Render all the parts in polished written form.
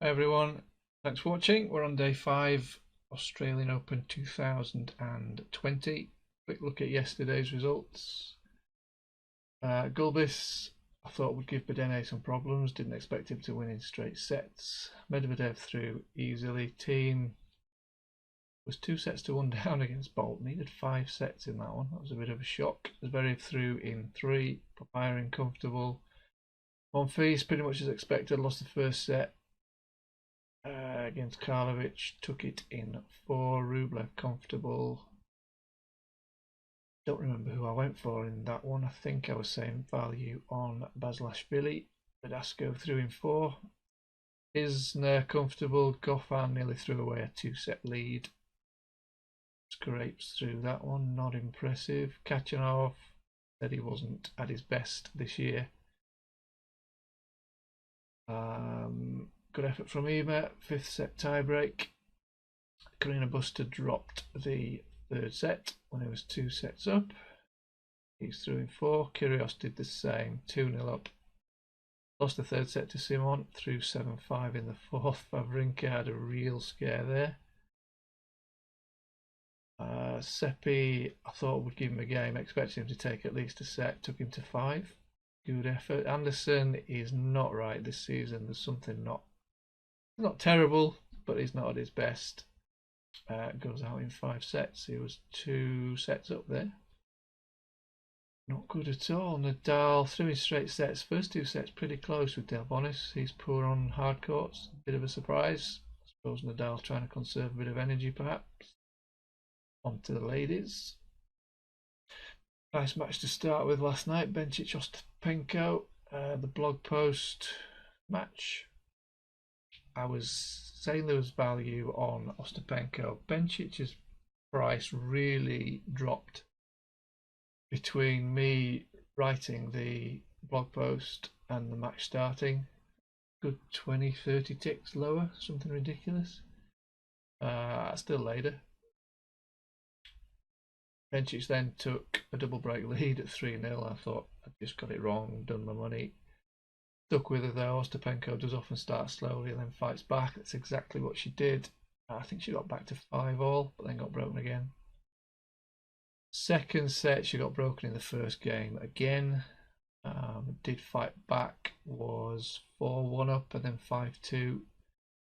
Hi everyone, thanks for watching. We're on day 5, Australian Open 2020. Quick look at yesterday's results. Gulbis, I thought would give Bedene some problems, didn't expect him to win in straight sets. Medvedev through easily. Team was 2-1 down against Bolt, needed 5 sets in that one. That was a bit of a shock. Zverev through in 3, Papyrin comfortable. Monfils pretty much as expected, lost the first set. Against Karlovic, took it in 4. Rublev comfortable. Don't remember who I went for in that one. I think I was saying value on Basilashvili. Badasco through in 4. Isner comfortable. Goffin nearly threw away a 2-set lead. Scrapes through that one, not impressive. Kachanov said he wasn't at his best this year. Good effort from Ema, 5th set tiebreak. Karina Buster dropped the 3rd set when it was 2 sets up. He's through in 4. Kyrgios did the same, 2-0 up. Lost the 3rd set to Simon, through 7-5 in the 4th. Wawrinka had a real scare there. Seppi, I thought would give him a game, expected him to take at least a set, took him to 5. Good effort. Anderson is not right this season. There's something not terrible, but he's not at his best. Goes out in 5 sets. He was 2 sets up there. Not good at all. Nadal through in straight sets. First 2 sets pretty close with Delbonis. He's poor on hard courts. Bit of a surprise. I suppose Nadal trying to conserve a bit of energy perhaps. On to the ladies. Nice match to start with last night. Bencic Ostapenko. The blog post match. I was saying there was value on Ostapenko. Bencic's price really dropped between me writing the blog post and the match starting. Good 20-30 ticks lower, something ridiculous. Still later. Bencic then took a double break lead at 3-0. I thought I just got it wrong, done my money. Stuck with her though. Ostapenko does often start slowly and then fights back. That's exactly what she did. I think she got back to 5-all, but then got broken again. Second set, she got broken in the first game again. Did fight back, was 4-1 up and then 5-2,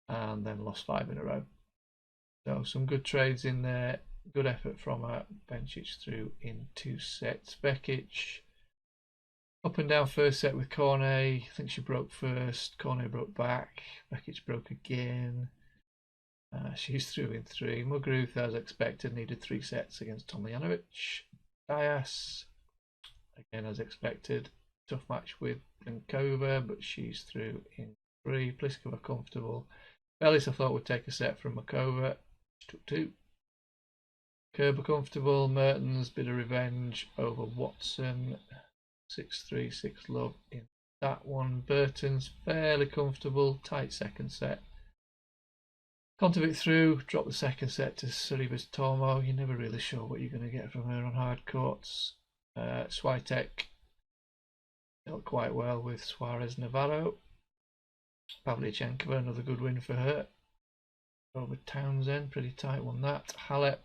and then lost 5 in a row. So some good trades in there. Good effort from her. Bencic through in 2 sets. Bekic up and down first set with Cornet. I think she broke first. Cornet broke back. Bekic broke again. She's through in 3. Muguruza, as expected, needed 3 sets against Tomljanovic. Dias, again as expected, tough match with Pliskova, but she's through in 3. Pliskova comfortable. Bellis I thought would take a set from Makova. She took 2. Kerber comfortable. Mertens, bit of revenge over Watson. 6-3, 6-love in that one. Burton's fairly comfortable. Tight second set. Kontovic through, dropped the second set to Sorribes Tormo. You're never really sure what you're going to get from her on hard courts. Swiatek dealt quite well with Suarez Navarro. Pavlyuchenkova, another good win for her. Over Townsend, pretty tight one that. Halep,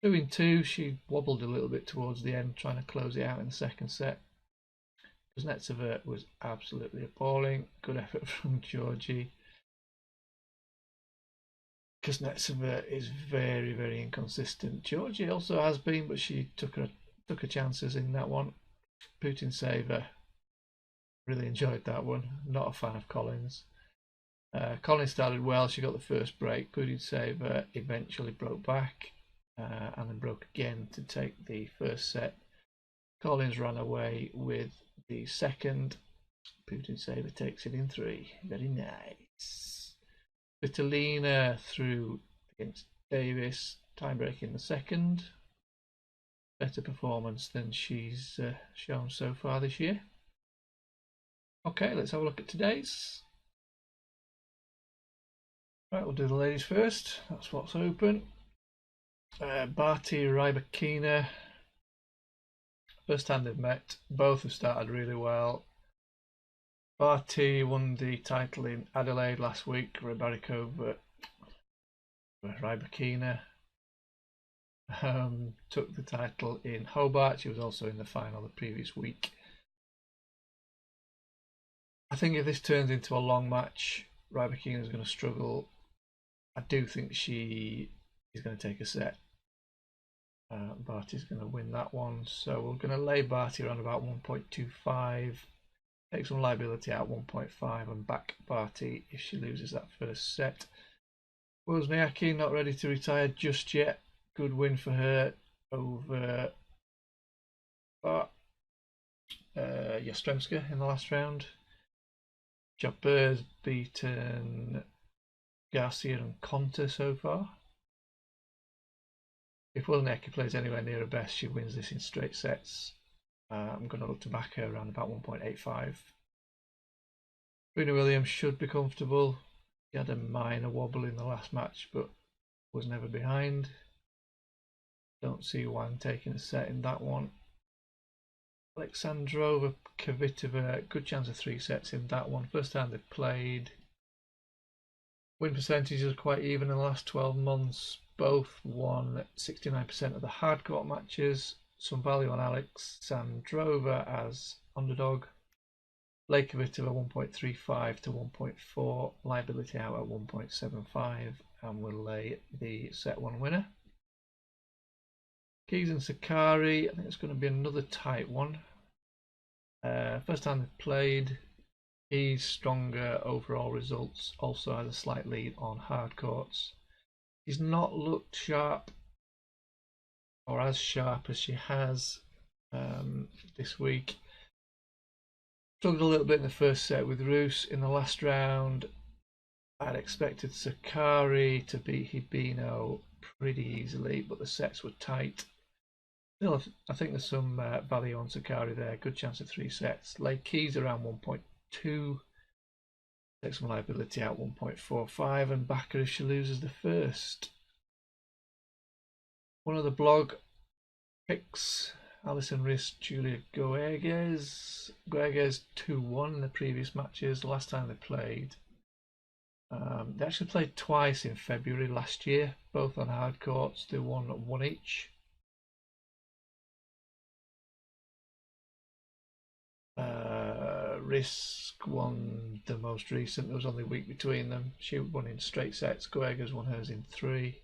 2 in 2. She wobbled a little bit towards the end, trying to close it out in the second set. Kuznetsova was absolutely appalling. Good effort from Georgie. Kuznetsova is very, very inconsistent. Georgie also has been, but she took her chances in that one. Putin saver. Really enjoyed that one. Not a fan of Collins. Collins started well. She got the first break. Putin saver eventually broke back and then broke again to take the first set. Collins ran away with the second. Putin saver takes it in 3. Very nice. Vitalina through against Davis, tiebreak in the second. Better performance than she's shown so far this year. Okay, let's have a look at today's. Right, we'll do the ladies first. That's what's open. Barty, Rybakina. First time they've met. Both have started really well. Barty won the title in Adelaide last week. Rybakina took the title in Hobart. She was also in the final the previous week. I think if this turns into a long match, Rybakina is going to struggle. I do think she is going to take a set. Barty's going to win that one, so we're going to lay Barty around about 1.25, take some liability out 1.5 and back Barty if she loses that first set. Wozniacki not ready to retire just yet. Good win for her over Yastremska in the last round. Jaber's beaten Garcia and Conta so far. If Wozniacki plays anywhere near her best, she wins this in straight sets. I'm going to look to back her around about 1.85. Serena Williams should be comfortable. She had a minor wobble in the last match, but was never behind. Don't see Wang taking a set in that one. Alexandrova Kvitova, good chance of 3 sets in that one. First time they've played. Win percentages are quite even in the last 12 months. Both won 69% of the hardcourt matches. Some value on Alexandrova as underdog. Kvitova 1.35 to 1.4. Liability out at 1.75. And we'll lay the set 1 winner. Keys and Sakari, I think it's going to be another tight one. First time they've played. Keys stronger overall results, also has a slight lead on hard courts. She's not looked sharp or as sharp as she has this week. Struggled a little bit in the first set with Roos. In the last round, I'd expected Sakari to beat Hibino pretty easily, but the sets were tight. Still, I think there's some value on Sakari there. Good chance of 3 sets. Lay Keys around 1.2. Take some liability out 1.45 and back her if she loses the first. One of the blog picks, Alison Riss, Julia Goeges. Goeges 2-1 in the previous matches. The last time they played. They actually played twice in February last year, both on hard courts. They won 1 each. Risk won the most recent. There was only a week between them. She won in straight sets. Goeges won hers in 3.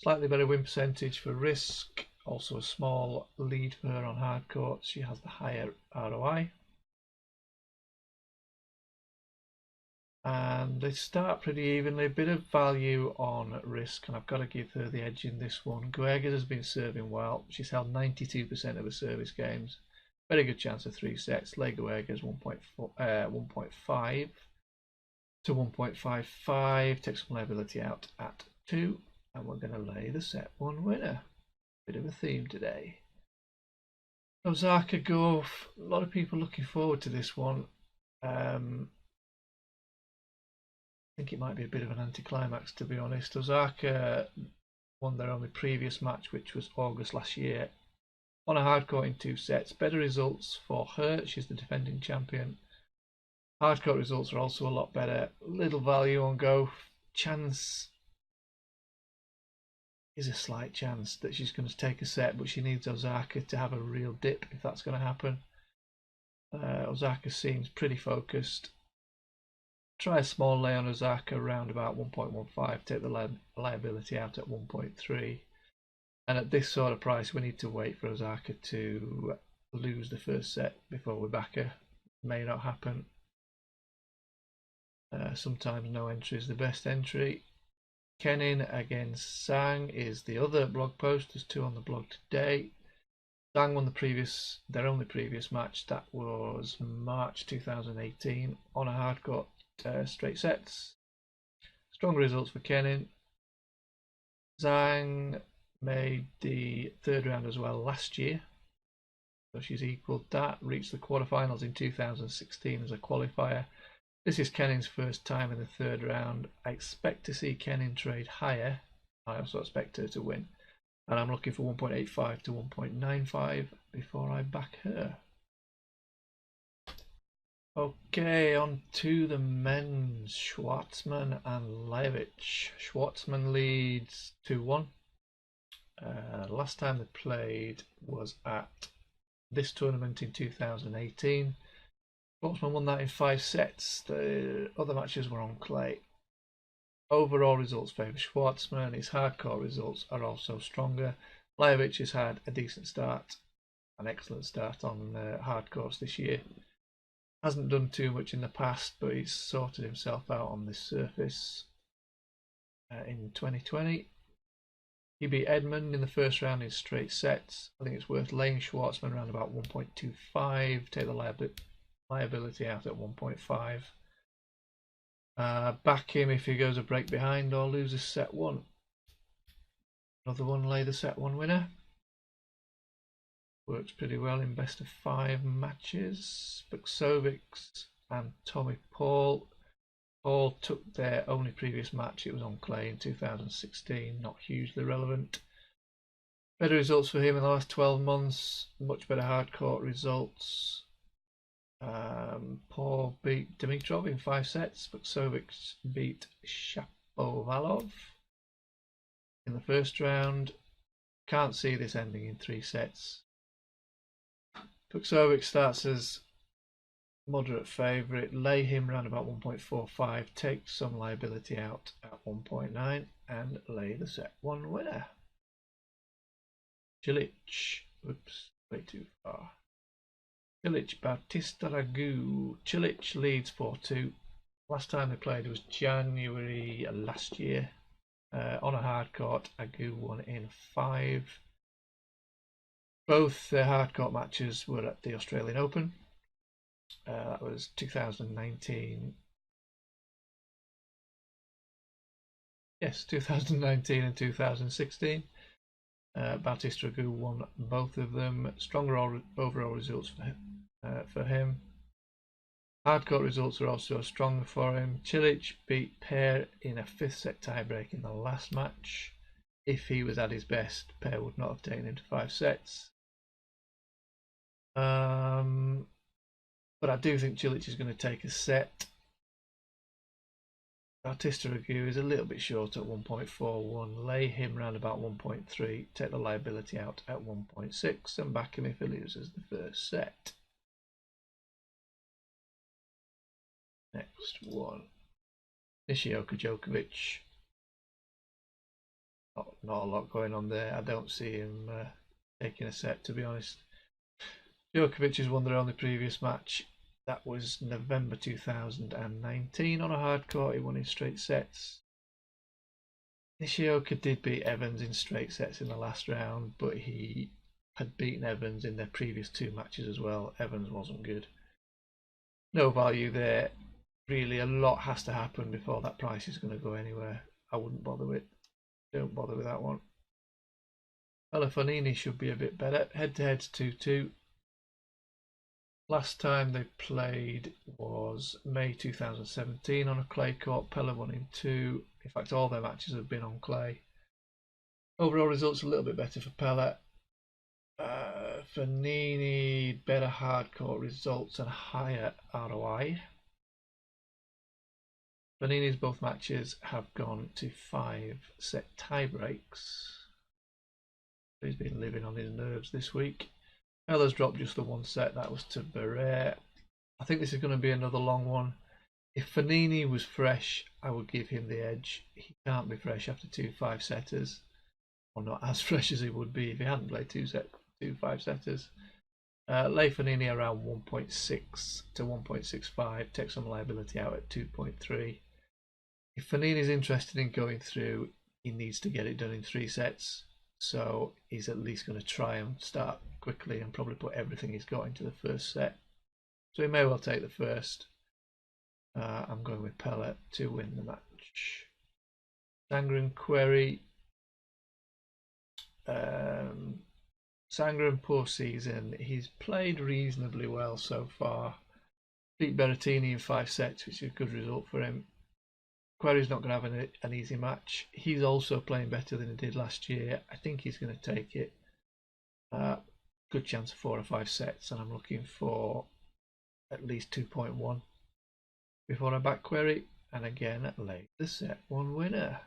Slightly better win percentage for Risk. Also a small lead for her on hard courts. She has the higher ROI. And they start pretty evenly. A bit of value on Risk, and I've got to give her the edge in this one. Goeges has been serving well. She's held 92% of her service games. Very good chance of 3 sets. Lay Goeges 1.5 to 1.55. Take some liability out at 2. And we're going to lay the set 1 winner. Bit of a theme today. Osaka Gulf. A lot of people looking forward to this one. I think it might be a bit of an anticlimax, to be honest. Osaka won their only previous match, which was August last year, on a hardcourt in 2 sets. Better results for her. She's the defending champion. Hardcourt results are also a lot better. Little value on Go. Chance is a slight chance that she's going to take a set, but she needs Osaka to have a real dip if that's going to happen. Osaka seems pretty focused. Try a small lay on Osaka around about 1.15. Take the liability out at 1.3. And at this sort of price, we need to wait for Osaka to lose the first set before we back her. May not happen. Sometimes no entry is the best entry. Kenin against Zhang is the other blog post. There's 2 on the blog today. Zhang won their only previous match. That was March 2018 on a hardcourt straight sets. Strong results for Kenin. Zhang made the 3rd round as well last year, so she's equalled that. Reached the quarterfinals in 2016 as a qualifier. This is Kenin's first time in the 3rd round. I expect to see Kenin trade higher. I also expect her to win, and I'm looking for 1.85 to 1.95 before I back her. Okay, on to the men's. Schwartzman and Levich. Schwartzman leads 2-1. Last time they played was at this tournament in 2018. Schwartzman won that in 5 sets. The other matches were on clay. Overall results favour Schwartzman. His hardcore results are also stronger. Levich has had a decent start, an excellent start on hard courts this year. Hasn't done too much in the past, but he's sorted himself out on this surface in 2020. He beat Edmund in the first round in straight sets. I think it's worth laying Schwartzman around about 1.25, take the liability out at 1.5. Back him if he goes a break behind or loses set 1. Another one, lay the set 1 winner. Works pretty well in best of 5 matches. Buksovics and Tommy Paul. Paul took their only previous match. It was on clay in 2016. Not hugely relevant. Better results for him in the last 12 months. Much better hard court results. Paul beat Dimitrov in 5 sets. Buksovics beat Shapovalov in the first round. Can't see this ending in 3 sets. Buksovic starts as moderate favourite, lay him around about 1.45, take some liability out at 1.9 and lay the set 1 winner. Cilic, oops, way too far. Cilic, Bautista Agut. Cilic leads 4-2. Last time they played was January last year. On a hard court, Agut won in 5. Both their hard court matches were at the Australian Open. That was 2019. Yes, 2019 and 2016. Bautista Agut won both of them. Stronger overall results for him. Hardcourt results are also stronger for him. Cilic beat Pair in a 5th set tiebreak in the last match. If he was at his best, Pair would not have taken him to 5 sets. But I do think Cilic is going to take a set. Bautista Agut is a little bit short at 1.41. Lay him round about 1.3. Take the liability out at 1.6 and back him if he loses the first set. Next one. Nishioka Djokovic. Not a lot going on there. I don't see him taking a set, to be honest. Djokovic has won their only previous match. That was November 2019 on a hard court. He won in straight sets. Nishioka did beat Evans in straight sets in the last round, but he had beaten Evans in their previous 2 matches as well. Evans wasn't good. No value there. Really, a lot has to happen before that price is going to go anywhere. I wouldn't bother with. Don't bother with that one. Alafonini should be a bit better. Head-to-head's 2-2. Last time they played was May 2017 on a clay court. Pella won in 2. In fact, all their matches have been on clay. Overall results a little bit better for Pella. Fognini, better hard court results and higher ROI. Fognini's both matches have gone to 5 set tiebreaks. He's been living on his nerves this week. Pella's dropped just the 1 set. That was to Barrett. I think this is going to be another long one. If Fognini was fresh, I would give him the edge. He can't be fresh after 2 5-setters. Or not as fresh as he would be if he hadn't played 2 5-setters. Lay Fognini around 1.6 to 1.65. Take some liability out at 2.3. If Fognini's interested in going through, he needs to get it done in 3 sets. So he's at least going to try and start quickly and probably put everything he's got into the first set. So he may well take the first. I'm going with Pella to win the match. Sangren Query. Sangren, poor season. He's played reasonably well so far. Beat Berrettini in 5 sets, which is a good result for him. Query's not going to have an easy match. He's also playing better than he did last year. I think he's going to take it. Good chance of 4 or 5 sets, and I'm looking for at least 2.1 before I back query. And again, late the set one winner.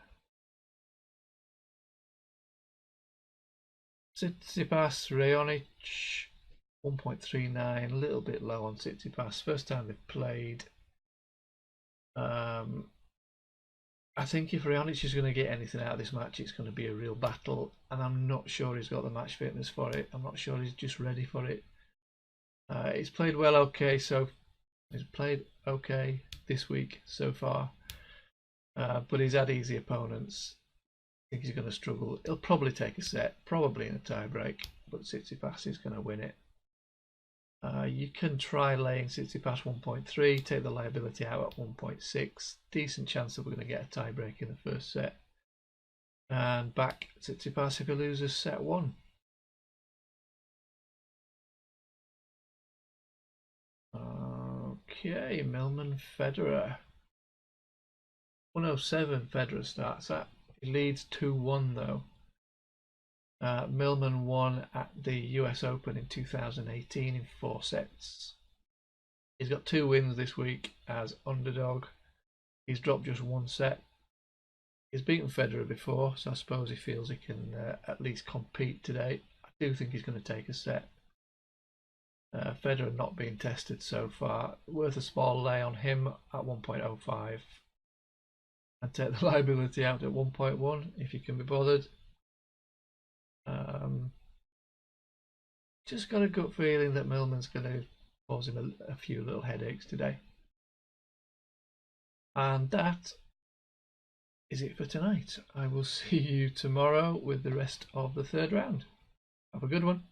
Tsitsipas, Raonic, 1.39, a little bit low on Tsitsipas. First time they've played. I think if Raonic is going to get anything out of this match, it's going to be a real battle, and I'm not sure he's got the match fitness for it. I'm not sure he's just ready for it. He's played well, okay, so he's played okay this week so far, but he's had easy opponents. I think he's going to struggle. He'll probably take a set, probably in a tiebreak, but Tsitsipas is going to win it. You can try laying Tsitsipas 1.3, take the liability out at 1.6. Decent chance that we're going to get a tiebreak in the first set. And back Tsitsipas if he loses set one. Okay, Millman Federer. 107 Federer starts at. He leads 2-1 though. Millman won at the US Open in 2018 in 4 sets. He's got 2 wins this week as underdog. He's dropped just 1 set. He's beaten Federer before, so I suppose he feels he can at least compete today. I do think he's going to take a set. Federer not being tested so far. Worth a small lay on him at 1.05. And take the liability out at 1.1 if you can be bothered. Just got a gut feeling that Millman's going to cause him a few little headaches today. And that is it for tonight. I will see you tomorrow with the rest of the third round. Have a good one.